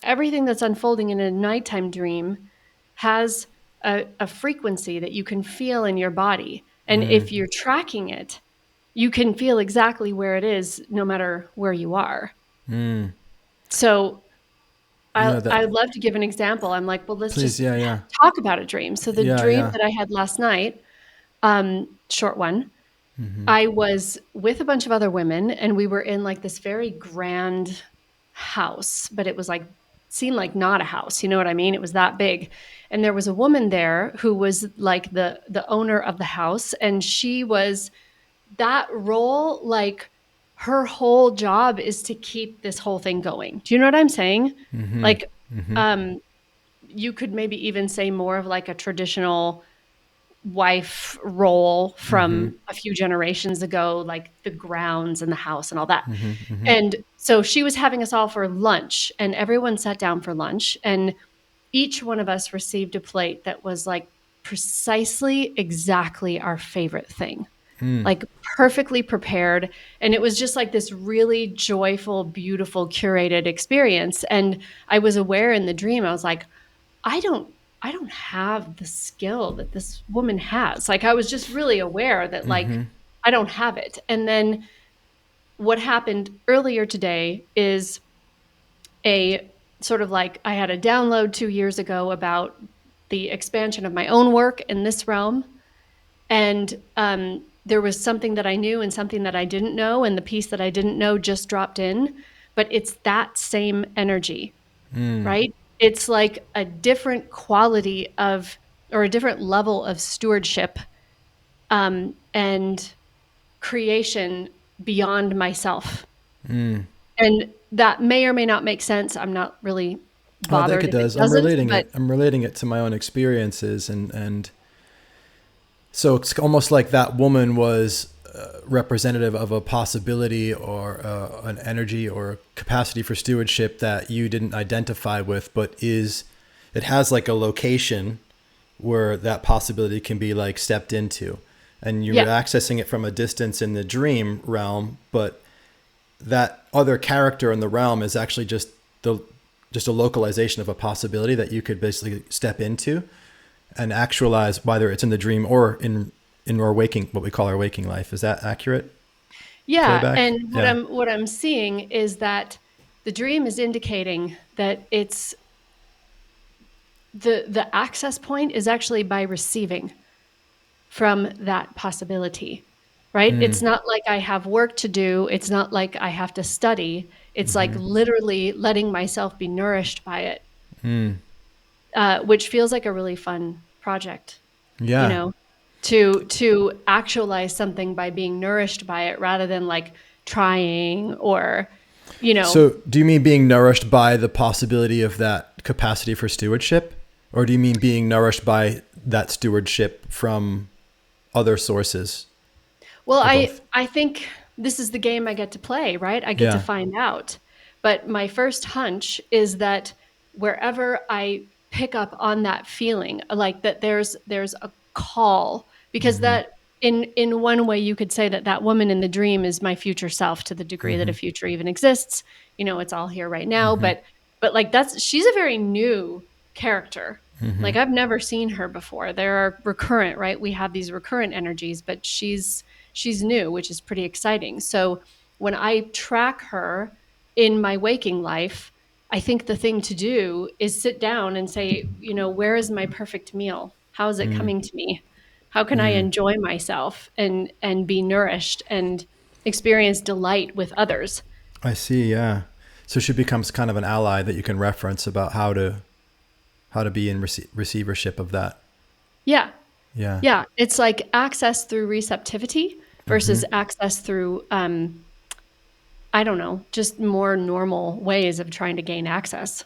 everything that's unfolding in a nighttime dream has a frequency that you can feel in your body. And Mm, if you're tracking it, you can feel exactly where it is no matter where you are. mm. So You know I'd that. love to give an example. I'm like, well, let's Please, just yeah, yeah, talk about a dream. So the yeah, dream yeah. that I had last night, short one, Mm-hmm. I was with a bunch of other women and we were in like this very grand house, but it was like seemed like not a house, you know what I mean? It was that big. And there was a woman there who was like the owner of the house, and she was that role, like her whole job is to keep this whole thing going. Do you know what I'm saying? Mm-hmm. Like Mm-hmm. um you could maybe even say more of like a traditional wife role Mm-hmm. from a few generations ago, like the grounds and the house and all that. Mm-hmm. Mm-hmm. And so she was having us all for lunch, and everyone sat down for lunch, and each one of us received a plate that was like precisely exactly our favorite thing, Mm. like perfectly prepared. And it was just like this really joyful, beautiful, curated experience. And I was aware in the dream, I was like, I don't I don't have the skill that this woman has. Like I was just really aware that like Mm-hmm. I don't have it. And then what happened earlier today is a sort of like I had a download 2 years ago about the expansion of my own work in this realm. And there was something that I knew and something that I didn't know, and the piece that I didn't know just dropped in. But it's that same energy, Mm. right? It's like a different quality of, or a different level of stewardship, and creation beyond myself. Mm. And that may or may not make sense. I'm not really Oh, I think bothered it if it does. I'm doesn't, relating but it. I'm relating it to my own experiences, and so it's almost like that woman was representative of a possibility or an energy or capacity for stewardship that you didn't identify with, but is it has like a location where that possibility can be like stepped into, and you were yeah, accessing it from a distance in the dream realm, but that other character in the realm is actually just a localization of a possibility that you could basically step into and actualize, whether it's in the dream or in our waking, what we call our waking life. Is that accurate yeah. playback? And Yeah. what I'm seeing is that the dream is indicating that it's the access point is actually by receiving from that possibility, right? Mm. It's not like I have work to do. It's not like I have to study. It's like Mm-hmm. literally letting myself be nourished by it, Mm. which feels like a really fun project, you Yeah. know, to actualize something by being nourished by it rather than like trying or, you know, So do you mean being nourished by the possibility of that capacity for stewardship? Or do you mean being nourished by that stewardship from other sources, well, or both? I think this is the game I get to play, right? I get to Yeah. find out. But my first hunch is that wherever I pick up on that feeling, like that there's a call, because Mm-hmm. that in one way you could say that that woman in the dream is my future self to the degree that Mm-hmm. a future even exists. You know, it's all here right now, Mm-hmm. but like that's she's a very new character. Mm-hmm. Like I've never seen her before. There are recurrent, right? We have these recurrent energies, but she's new, which is pretty exciting. So when I track her in my waking life, I think the thing to do is sit down and say, you know, where is my perfect meal? How is it Mm. coming to me? How can I Mm. enjoy myself and be nourished and experience delight with others? I see. Yeah. So she becomes kind of an ally that you can reference about how to be in receivership of that. Yeah. Yeah. Yeah. It's like access through receptivity Mm-hmm. versus access through I don't know, just more normal ways of trying to gain access.